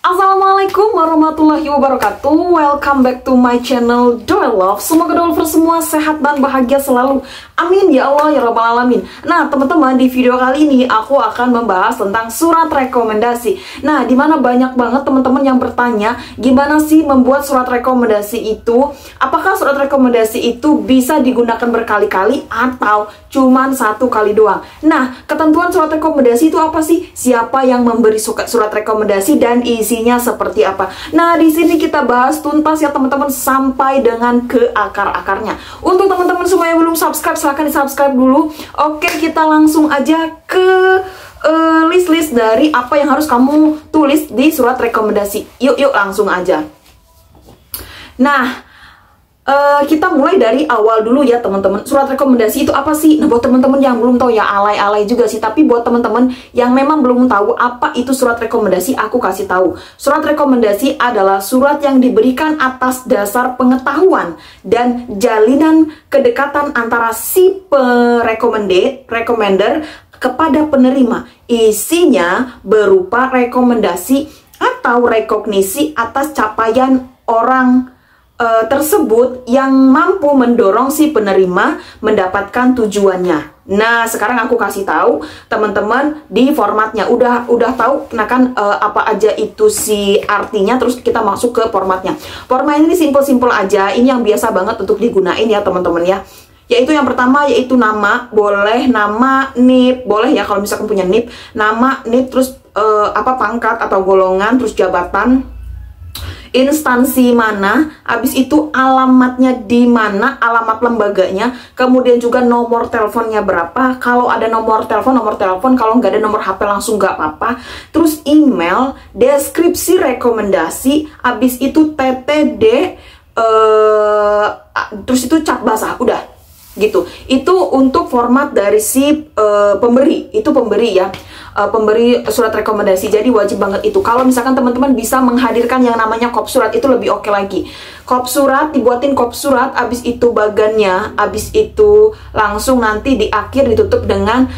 Assalamualaikum warahmatullahi wabarakatuh. Welcome back to my channel Doel Love. Semoga Doelvers semua sehat dan bahagia selalu. Amin ya Allah ya Rabbal Alamin. Nah teman-teman, di video kali ini aku akan membahas tentang surat rekomendasi. Nah dimana banyak banget teman-teman yang bertanya, gimana sih membuat surat rekomendasi itu? Apakah surat rekomendasi itu bisa digunakan berkali-kali atau cuman satu kali doang? Nah ketentuan surat rekomendasi itu apa sih? Siapa yang memberi surat rekomendasi dan isinya seperti apa? Nah di sini kita bahas tuntas ya teman-teman, sampai dengan ke akar-akarnya. Untuk teman-teman semua yang belum subscribe, silahkan di subscribe dulu. Oke, kita langsung aja ke list-list dari apa yang harus kamu tulis di surat rekomendasi. Yuk langsung aja. Nah kita mulai dari awal dulu ya teman-teman. Surat rekomendasi itu apa sih? Nah buat teman-teman yang belum tahu ya, alay-alay juga sih, tapi buat teman-teman yang memang belum tahu apa itu surat rekomendasi, aku kasih tahu. Surat rekomendasi adalah surat yang diberikan atas dasar pengetahuan dan jalinan kedekatan antara si recommender kepada penerima. Isinya berupa rekomendasi atau rekognisi atas capaian orang tersebut yang mampu mendorong si penerima mendapatkan tujuannya. Nah sekarang aku kasih tahu teman-teman di formatnya. Udah tahu nah kan apa aja itu si artinya, terus kita masuk ke formatnya. Format ini simple-simple aja, ini yang biasa banget untuk digunain ya teman-teman ya. Yaitu yang pertama yaitu nama, boleh nama, NIP, boleh ya kalau misalkan punya NIP, nama, NIP, terus pangkat atau golongan, terus jabatan, instansi mana, habis itu alamatnya di mana, alamat lembaganya, kemudian juga nomor teleponnya berapa, kalau ada nomor telepon, kalau nggak ada nomor HP langsung nggak apa-apa, terus email, deskripsi rekomendasi, habis itu TTD, terus itu cap basah, udah gitu. Itu untuk format dari si pemberi, itu pemberi ya, pemberi surat rekomendasi. Jadi wajib banget itu. Kalau misalkan teman-teman bisa menghadirkan yang namanya kop surat, itu lebih oke lagi. Kop surat, dibuatin kop surat, abis itu bagannya, abis itu langsung nanti di akhir ditutup dengan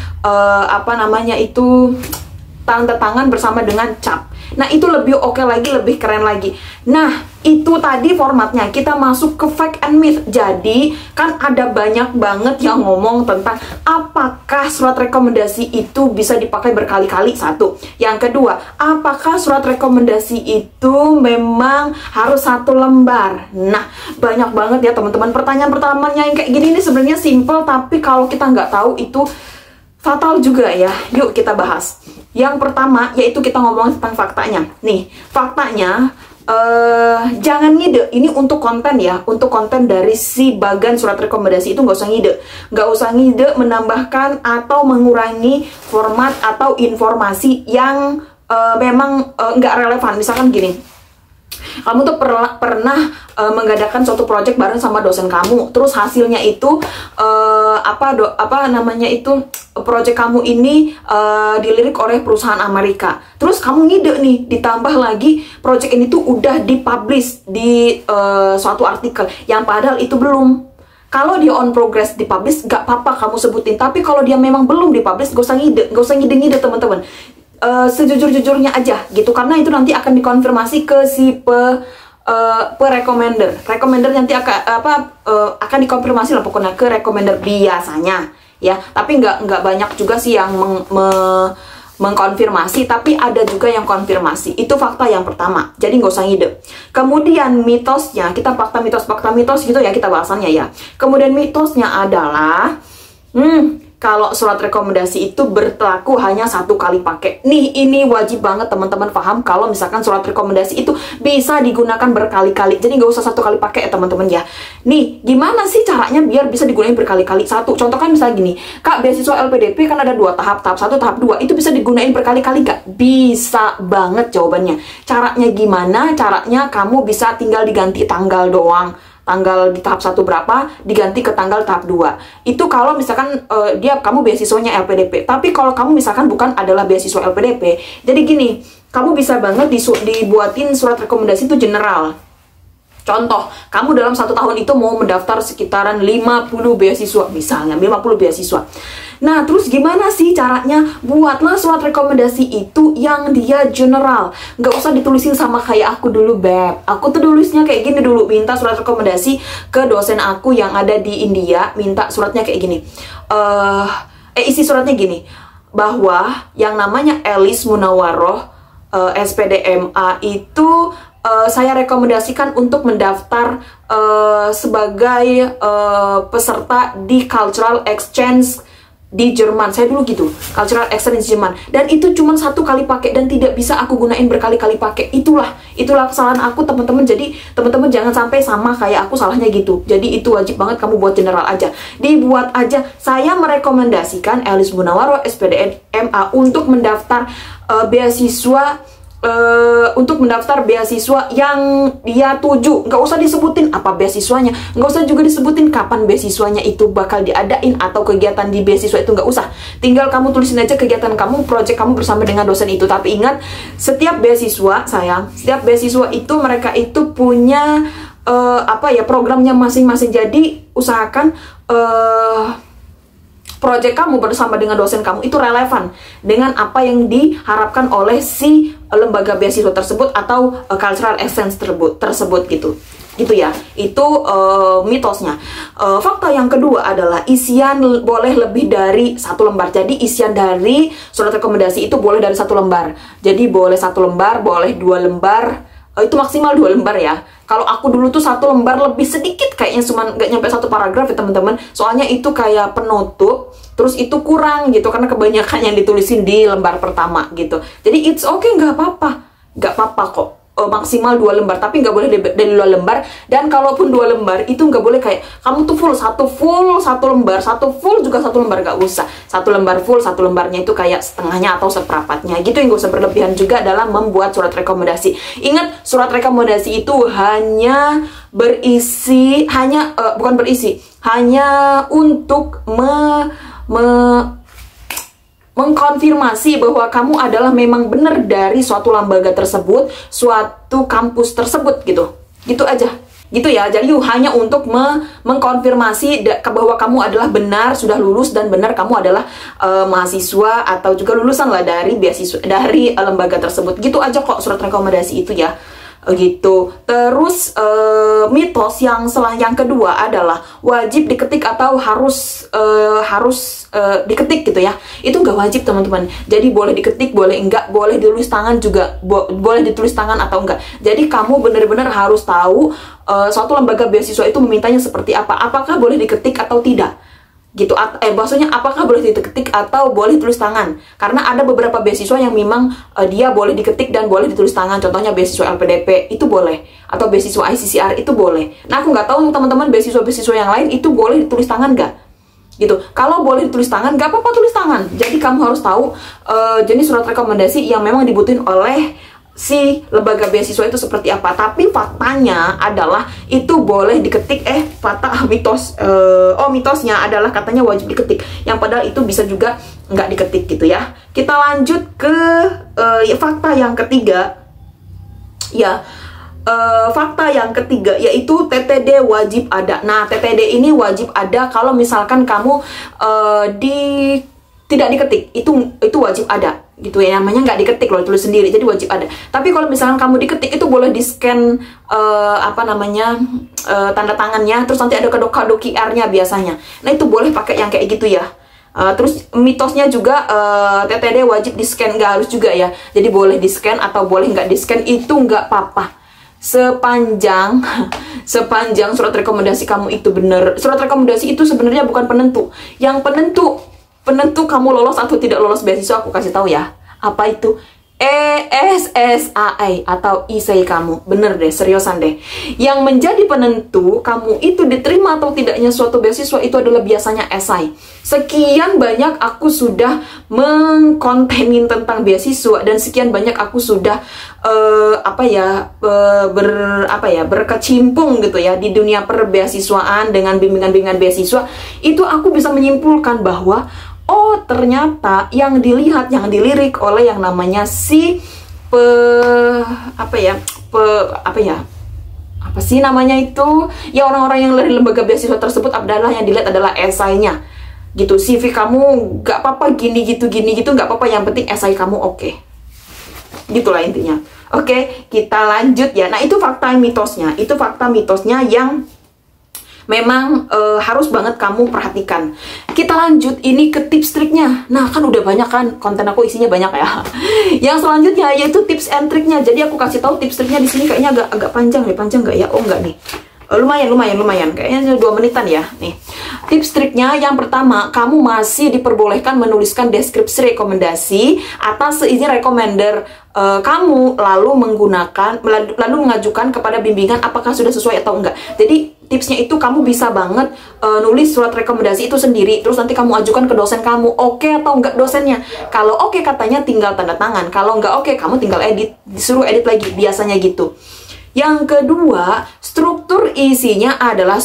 tanda tangan bersama dengan cap. Nah itu lebih oke lagi, lebih keren lagi. Nah itu tadi formatnya. Kita masuk ke fact and myth. Jadi kan ada banyak banget yang ngomong tentang apakah surat rekomendasi itu bisa dipakai berkali-kali, satu. Yang kedua, apakah surat rekomendasi itu memang harus satu lembar? Nah banyak banget ya teman-teman. Pertanyaan pertamanya yang kayak gini ini sebenarnya simple, tapi kalau kita nggak tahu itu fatal juga ya. Yuk kita bahas. Yang pertama yaitu kita ngomong tentang faktanya. Nih faktanya, jangan ngide. Ini untuk konten ya, untuk konten dari si bagan surat rekomendasi itu nggak usah ngide menambahkan atau mengurangi format atau informasi yang memang nggak relevan. Misalkan gini, kamu tuh pernah mengadakan suatu project bareng sama dosen kamu, terus hasilnya itu project kamu ini dilirik oleh perusahaan Amerika. Terus kamu ngide nih, ditambah lagi project ini tuh udah dipublish di suatu artikel yang padahal itu belum. Kalau dia on progress dipublish gak apa-apa kamu sebutin, tapi kalau dia memang belum dipublish gak usah ngide teman-teman. Sejujur-jujurnya aja gitu, karena itu nanti akan dikonfirmasi ke si recommender nanti akan dikonfirmasi lah pokoknya ke recommender biasanya ya, tapi nggak banyak juga sih yang mengkonfirmasi, tapi ada juga yang konfirmasi. Itu fakta yang pertama, jadi nggak usah ngide. Kemudian mitosnya, kita fakta mitos gitu ya kita bahasannya ya. Kemudian mitosnya adalah kalau surat rekomendasi itu berlaku hanya satu kali pakai. Nih, ini wajib banget teman-teman paham kalau misalkan surat rekomendasi itu bisa digunakan berkali-kali. Jadi nggak usah satu kali pakai ya teman-teman ya. Nih, gimana sih caranya biar bisa digunakan berkali-kali? Satu, contoh kan misalnya gini, Kak, beasiswa LPDP kan ada 2 tahap, tahap 1, tahap 2. Itu bisa digunakan berkali-kali gak? Bisa banget jawabannya. Caranya gimana? Caranya kamu bisa tinggal diganti tanggal doang. Tanggal di tahap 1 berapa diganti ke tanggal tahap 2. Itu kalau misalkan kamu beasiswanya LPDP. Tapi kalau kamu misalkan bukan adalah beasiswa LPDP, jadi gini, kamu bisa banget dibuatin surat rekomendasi itu general. Contoh, kamu dalam 1 tahun itu mau mendaftar sekitaran 50 beasiswa, misalnya 50 beasiswa. Nah, terus gimana sih caranya? Buatlah surat rekomendasi itu yang dia general. Nggak usah ditulisin sama kayak aku dulu, Beb. Aku tuh tulisnya kayak gini dulu, minta surat rekomendasi ke dosen aku yang ada di India, minta suratnya kayak gini. Isi suratnya gini, bahwa yang namanya Elis Munawaroh, SPDMA itu saya rekomendasikan untuk mendaftar sebagai peserta di Cultural Exchange di Jerman. Saya dulu gitu, Cultural Exchange di Jerman. Dan itu cuma 1 kali pakai dan tidak bisa aku gunain berkali-kali pakai. Itulah kesalahan aku, teman-teman. Jadi teman-teman jangan sampai sama kayak aku salahnya gitu. Jadi itu wajib banget kamu buat general aja. Dibuat aja, saya merekomendasikan Elis Munawaroh SPDMA untuk mendaftar beasiswa, untuk mendaftar beasiswa yang dia tuju. Nggak usah disebutin apa beasiswanya, nggak usah juga disebutin kapan beasiswanya itu bakal diadain atau kegiatan di beasiswa itu, nggak usah. Tinggal kamu tulisin aja kegiatan kamu, project kamu bersama dengan dosen itu. Tapi ingat, setiap beasiswa, sayang, setiap beasiswa itu mereka itu punya programnya masing-masing. Jadi usahakan project kamu bersama dengan dosen kamu itu relevan dengan apa yang diharapkan oleh si lembaga beasiswa tersebut atau cultural exchange tersebut gitu ya. Itu mitosnya. Fakta yang kedua adalah isian boleh lebih dari 1 lembar. Jadi isian dari surat rekomendasi itu boleh dari 1 lembar. Jadi boleh 1 lembar, boleh 2 lembar, itu maksimal 2 lembar ya. Kalau aku dulu tuh 1 lembar lebih sedikit, kayaknya cuma nggak nyampe 1 paragraf ya teman-teman. Soalnya itu kayak penutup, terus itu kurang gitu karena kebanyakan yang ditulisin di lembar pertama gitu. Jadi it's okay, nggak apa-apa kok. Maksimal 2 lembar, tapi nggak boleh dari 2 lembar. Dan kalaupun 2 lembar itu nggak boleh kayak kamu tuh full 1 lembar, 1 full juga 1 lembar, nggak usah. 1 lembar full, 1 lembarnya itu kayak setengahnya atau seperempatnya gitu. Yang nggak usah berlebihan juga dalam membuat surat rekomendasi. Ingat, surat rekomendasi itu hanya hanya untuk mengkonfirmasi bahwa kamu adalah memang benar dari suatu lembaga tersebut, suatu kampus tersebut gitu aja gitu ya. Jadi hanya untuk mengkonfirmasi bahwa kamu adalah benar sudah lulus dan benar kamu adalah mahasiswa atau juga lulusan lah dari beasiswa dari lembaga tersebut. Gitu aja kok surat rekomendasi itu ya. Gitu. Terus mitos yang kedua adalah wajib diketik atau harus diketik gitu ya. Itu nggak wajib teman-teman. Jadi boleh diketik, boleh enggak, boleh ditulis tangan juga, boleh ditulis tangan atau enggak. Jadi kamu benar-benar harus tahu suatu lembaga beasiswa itu memintanya seperti apa. Apakah boleh diketik atau tidak? Gitu, maksudnya apakah boleh diketik atau boleh tulis tangan? Karena ada beberapa beasiswa yang memang dia boleh diketik dan boleh ditulis tangan. Contohnya beasiswa LPDP itu boleh, atau beasiswa ICCR itu boleh. Nah, aku nggak tahu teman-teman beasiswa yang lain itu boleh ditulis tangan nggak? Gitu. Kalau boleh ditulis tangan, nggak apa-apa tulis tangan. Jadi kamu harus tahu jenis surat rekomendasi yang memang dibutuhin oleh si lembaga beasiswa itu seperti apa. Tapi faktanya adalah itu boleh diketik. Mitosnya adalah katanya wajib diketik, yang padahal itu bisa juga nggak diketik gitu ya. Kita lanjut ke fakta yang ketiga ya. Fakta yang ketiga yaitu TTD wajib ada. Nah, TTD ini wajib ada kalau misalkan kamu tidak diketik, itu wajib ada gitu ya. Namanya nggak diketik loh, tulis sendiri, jadi wajib ada. Tapi kalau misalkan kamu diketik itu boleh di scan tanda tangannya, terus nanti ada kado QR-nya biasanya. Nah, itu boleh pakai yang kayak gitu ya. Terus mitosnya juga TTD wajib di scan, nggak harus juga ya. Jadi boleh di scan atau boleh nggak di scan, itu nggak apa-apa. Sepanjang surat rekomendasi kamu itu benar. Surat rekomendasi itu sebenarnya bukan penentu. Yang penentu kamu lolos atau tidak lolos beasiswa, aku kasih tahu ya. Apa itu? ESSAI atau ISEI kamu. Bener deh, seriusan deh. Yang menjadi penentu kamu itu diterima atau tidaknya suatu beasiswa itu adalah biasanya esai. Sekian banyak aku sudah mengkontenin tentang beasiswa dan sekian banyak aku sudah berkecimpung gitu ya di dunia perbeasiswaan dengan bimbingan-bimbingan beasiswa. Itu aku bisa menyimpulkan bahwa oh, ternyata yang dilirik oleh yang namanya si apa sih namanya itu? Ya orang-orang yang dari lembaga beasiswa tersebut adalah yang dilihat adalah esainya. Gitu, CV kamu gak apa-apa gini gitu gak apa-apa, yang penting esai kamu oke. Gitulah intinya. Oke, kita lanjut ya. Nah, itu fakta mitosnya. Itu fakta mitosnya yang memang harus banget kamu perhatikan. Kita lanjut ini ke tips triknya. Nah, kan udah banyak kan, konten aku isinya banyak ya. Yang selanjutnya yaitu tips and triknya. Jadi aku kasih tahu tips triknya di sini kayaknya agak panjang nih. Panjang nggak ya? Oh enggak nih. Lumayan. Kayaknya 2 menitan ya. Nih. Tips triknya yang pertama, kamu masih diperbolehkan menuliskan deskripsi rekomendasi atas seizin recommender kamu, lalu mengajukan kepada bimbingan apakah sudah sesuai atau enggak. Jadi tipsnya itu kamu bisa banget nulis surat rekomendasi itu sendiri, terus nanti kamu ajukan ke dosen kamu, oke atau enggak dosennya. Kalau oke katanya tinggal tanda tangan, kalau enggak oke kamu tinggal edit, disuruh edit lagi, biasanya gitu. Yang kedua, struktur isinya adalah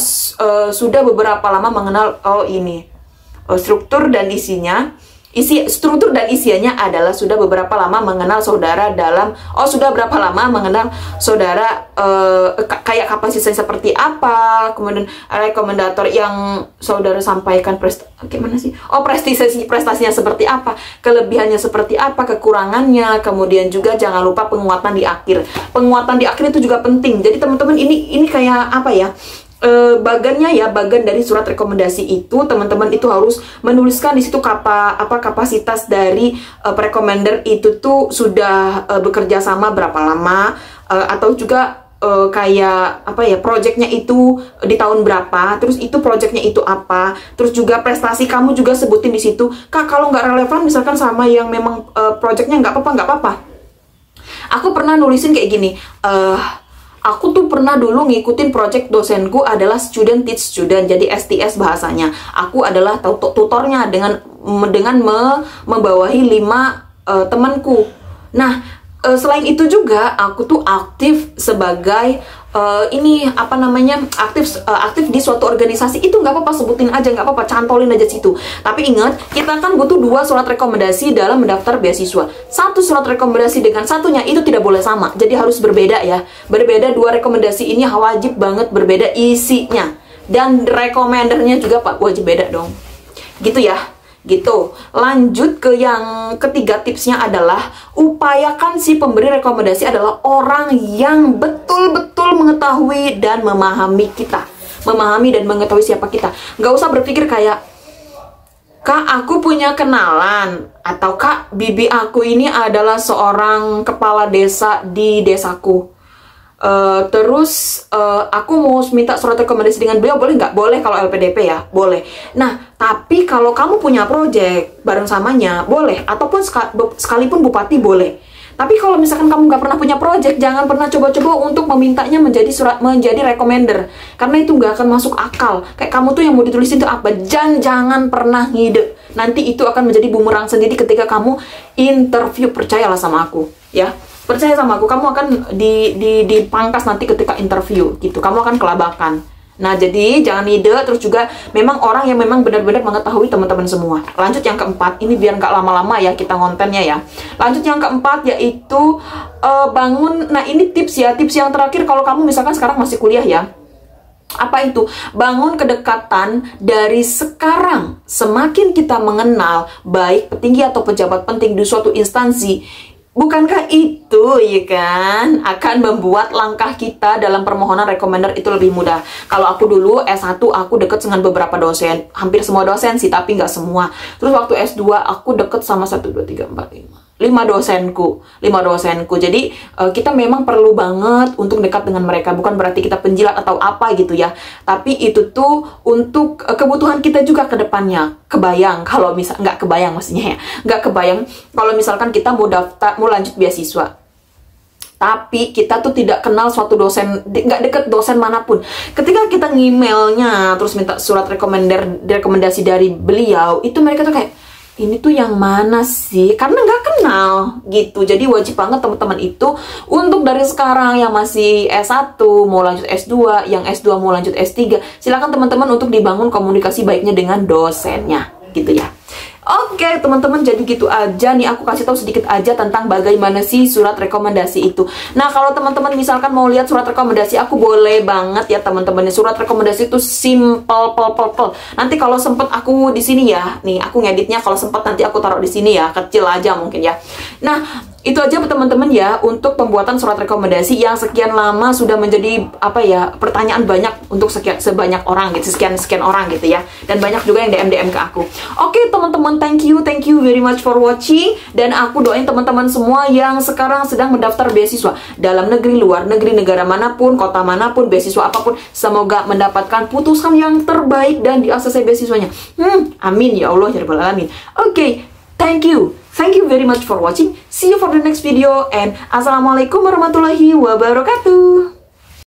sudah beberapa lama mengenal struktur dan isinya. Struktur dan isiannya adalah sudah beberapa lama mengenal saudara dalam sudah berapa lama mengenal saudara, kayak kapasitasnya seperti apa, kemudian rekomendator yang saudara sampaikan prestasinya seperti apa, kelebihannya seperti apa, kekurangannya, kemudian juga jangan lupa penguatan di akhir. Penguatan di akhir itu juga penting. Jadi teman-teman ini kayak apa ya? Bagan dari surat rekomendasi itu teman-teman itu harus menuliskan di situ kapasitas dari recommender itu tuh sudah bekerja sama berapa lama, atau juga kayak apa ya, projectnya itu di tahun berapa, terus itu projectnya itu apa, terus juga prestasi kamu juga sebutin di situ. Kak, kalau nggak relevan misalkan sama yang memang projectnya nggak apa-apa. Aku pernah nulisin kayak gini, aku tuh pernah dulu ngikutin project dosenku adalah student teach student, jadi STS bahasanya. Aku adalah tutornya dengan membawahi 5 temanku. Nah, selain itu juga aku tuh aktif sebagai aktif di suatu organisasi. Itu nggak apa-apa, sebutin aja, nggak apa-apa, cantolin aja situ. Tapi ingat, kita kan butuh 2 surat rekomendasi dalam mendaftar beasiswa. 1 surat rekomendasi dengan satunya itu tidak boleh sama, jadi harus berbeda ya. Berbeda, 2 rekomendasi ini wajib banget berbeda isinya, dan rekomendernya juga wajib beda dong. Gitu ya. Gitu. Lanjut ke yang ketiga, tipsnya adalah upayakan si pemberi rekomendasi adalah orang yang betul-betul mengetahui dan memahami kita, memahami dan mengetahui siapa kita. Nggak usah berpikir kayak, Kak, aku punya kenalan, atau Kak, bibi aku ini adalah seorang kepala desa di desaku. Terus aku mau minta surat rekomendasi dengan beliau, boleh nggak? Boleh kalau LPDP ya, boleh. Nah, tapi kalau kamu punya project bareng samanya, boleh. Ataupun sekalipun bupati, boleh. Tapi kalau misalkan kamu nggak pernah punya project, jangan pernah coba-coba untuk memintanya menjadi recommender, karena itu nggak akan masuk akal. Kayak kamu tuh yang mau ditulisin itu apa? Jangan pernah ngide. Nanti itu akan menjadi bumerang sendiri ketika kamu interview. Percayalah sama aku, ya. Percaya sama aku, kamu akan dipangkas nanti ketika interview gitu. Kamu akan kelabakan. Nah, jadi jangan ide. Terus juga memang orang yang memang benar-benar mengetahui teman-teman semua. Lanjut yang keempat, ini biar nggak lama-lama ya kita ngontennya ya. Lanjut yang keempat, yaitu bangun. Nah, ini tips ya, tips yang terakhir kalau kamu misalkan sekarang masih kuliah ya. Apa itu? Bangun kedekatan dari sekarang. Semakin kita mengenal baik petinggi atau pejabat penting di suatu instansi, bukankah itu ya kan akan membuat langkah kita dalam permohonan rekomender itu lebih mudah. Kalau aku dulu S1 aku deket dengan beberapa dosen, hampir semua dosen sih, tapi nggak semua. Terus waktu S2 aku deket sama 1, 2, 3, 4, 5 dosenku. Jadi kita memang perlu banget untuk dekat dengan mereka. Bukan berarti kita penjilat atau apa gitu ya, tapi itu tuh untuk kebutuhan kita juga ke depannya. Kebayang kalau nggak kebayang maksudnya ya, nggak kebayang kalau misalkan kita mau lanjut beasiswa, tapi kita tuh tidak kenal suatu dosen, nggak deket dosen manapun. Ketika kita ngemailnya terus minta surat rekomendasi dari beliau, itu mereka tuh kayak, ini tuh yang mana sih? Karena nggak kenal gitu. Jadi wajib banget teman-teman itu untuk dari sekarang yang masih S1 mau lanjut S2, yang S2 mau lanjut S3, silakan teman-teman untuk dibangun komunikasi baiknya dengan dosennya gitu ya. Oke teman-teman, jadi gitu aja nih, aku kasih tahu sedikit aja tentang bagaimana sih surat rekomendasi itu. Nah kalau teman-teman misalkan mau lihat surat rekomendasi aku, boleh banget ya teman-teman. Surat rekomendasi itu simple, nanti kalau sempet aku di sini ya, nih aku ngeditnya, kalau sempet nanti aku taruh di sini ya, kecil aja mungkin ya. Nah itu aja teman-teman ya untuk pembuatan surat rekomendasi yang sekian lama sudah menjadi apa ya, pertanyaan banyak untuk sebanyak orang gitu, sekian orang gitu ya, dan banyak juga yang DM ke aku. Oke teman-teman, thank you very much for watching, dan aku doain teman-teman semua yang sekarang sedang mendaftar beasiswa dalam negeri, luar negeri, negara manapun, kota manapun, beasiswa apapun, semoga mendapatkan putusan yang terbaik dan di ACC beasiswanya. Amin ya Allah ya rabbal alamin. Oke, thank you very much for watching. See you for the next video, and assalamualaikum warahmatullahi wabarakatuh.